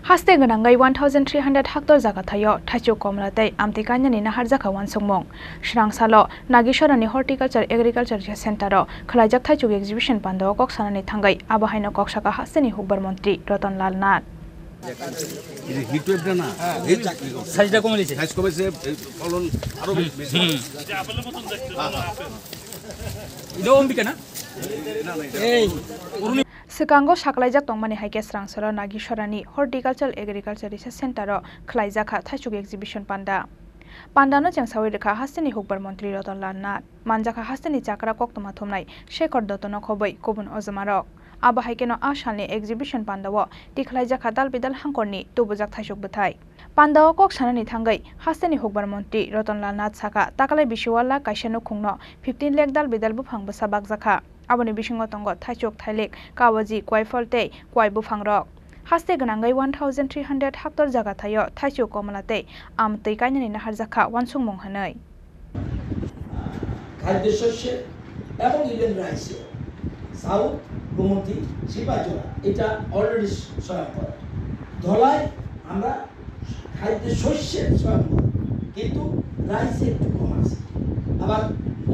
Haste Gwnangwi 1300 Hactor Jagathaio Thaichuk Kamala Amtwi Kainani Naharjakha Wansukmung Srangsalo Nagichra Horticulture Agriculture Centero Khlaijak Thaichuk Exhibition Pandao Sanani thangwi haino Sakha Hasteni Hukbar Mantri Ratan Nath Sekango Khlaijak Tongmani Haike Srangsalo Nagichra Horticulture Agriculture Centero Khlaijak Thaichuk Exhibition Panda Pandano Changsawi Rekha Hasteni Hukbar Mantri Ratan Nath Manjaka Hasteni Chakra Koktoma Thumnai Shekor Dotono Khoboi Kobun Ozamarok Aba Haikeno Ashalni Exhibition Pandao Khlaijak Dal Bidal Hangkorni Tubujak Thaichuk Bathai Pandao Kok Sanani thangwi Hasteni Hukbar Mantri Ratan Nath Sakha Takalai Bishiwala Kaishano Khungno 15 lakh dal bidal bufang basabak Zakha Aboni Bishingo Tongo Thaichuk Thailek Kawaji Kwaifolte Kwai Bufangrok Haste Gwnangwi 1300 Hactor Jagathaio Thaichuk Kamala Amtwi Kainani Naharjakha Wansukmung hanoi খাদ্য শস্যে এবং even রাইসে south Gomti সিপাজোড়া এটা already স্বয়ংবর Dhalai আমরা খাদ্য শস্যের স্বয়ংবর কিন্তু রাইসে একটু কম আছে আবার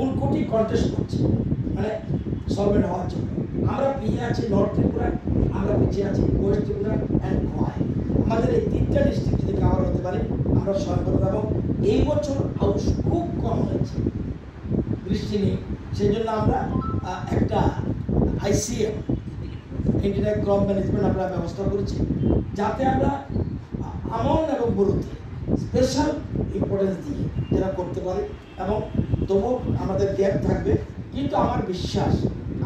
উনকোটি কন্টেস্ট করছে মানে সলভেন্ট হওয়ার জন্য আমরা পিছিয়ে আছি নর্থ ত্রিপুরা আমরা পিছিয়ে আছি ওয়েস্ট ত্রিপুরা অ্যান্ড খোয়াই আমাদের এই তিনটা ডিস্ট্রিক্ট যদি কাভার হতে পারে আমরা স্বয়ংবর এবং এই বছর আউশ খুব কম হয়েছে বৃষ্টি নেই সেই জন্য আমরা একটা আইসিএম ইন্ডিয়ান ক্রপ ম্যানেজমেন্ট আমরা ব্যবস্থা করেছি যাতে আমরা আমন এবং বরুতে স্পেশাল ইম্পর্টেন্স দিয়ে যেটা করতে পারি এবং তবু আমাদের গ্যাপ থাকবে কিন্তু আমার বিশ্বাস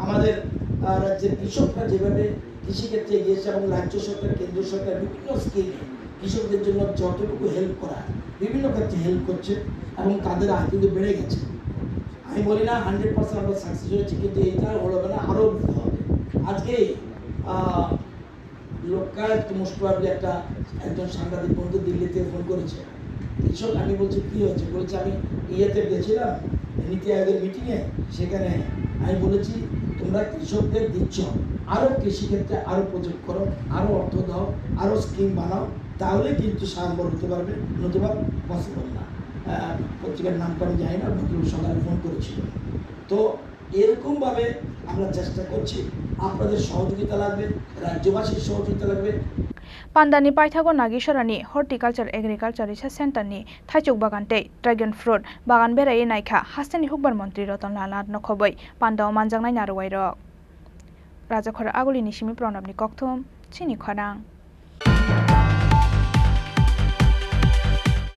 আমাদের রাজ্যের কৃষকরা যেভাবে কৃষিক্ষেত্রে এগিয়েছে এবং রাজ্য সরকার কেন্দ্র সরকার বিভিন্ন স্কিমে কৃষকদের জন্য যতটুকু হেল্প করা বিভিন্ন ক্ষেত্রে হেল্প করছে এবং তাদের আয় কিন্তু বেড়ে গেছে আমি বলি না 100% আমরা সাকসেস হয়েছি কিন্তু এটা হলো না আরও বলতে হবে আজকে লোকায়ত মোস্ট প্রবাবলি একজন সাংবাদিক বন্ধু দিল্লিতে ফোন করেছে কৃষক আমি বলছি কী হয়েছে বলছে আমি ইয়েতে গেছিলাম নীতি আয়োগের মিটিংয়ে সেখানে আমি বলেছি তোমরা কৃষকদের দিচ্ছ আরও কৃষিক্ষেত্রে আরও প্রজেক্ট করো আরও অর্থ দাও আরও স্কিম বানাও তাহলে কিন্তু স্বয়ংবর হতে পারবে নতুবা পসিবল না পত্রিকার নামটা আমি জানি না ভদ্রলোক সকালে ফোন করেছিল তো এরকমভাবে আমরা চেষ্টা করছি আপনাদের সহযোগিতা লাগবে রাজ্যবাসীর সহযোগিতা লাগবে Pandani Paithago Nagichra Horticulture Agriculture Research Center ni Thaichuk Bagante Dragon Fruit Bagan Berai Naikha Hasteni Hukbar Mantri Ratan Nath Nokhoboi Pandao Manjangnai Narwairok Rajakhora Aguli Nishimi Pronabni Kokthum Chini Khorang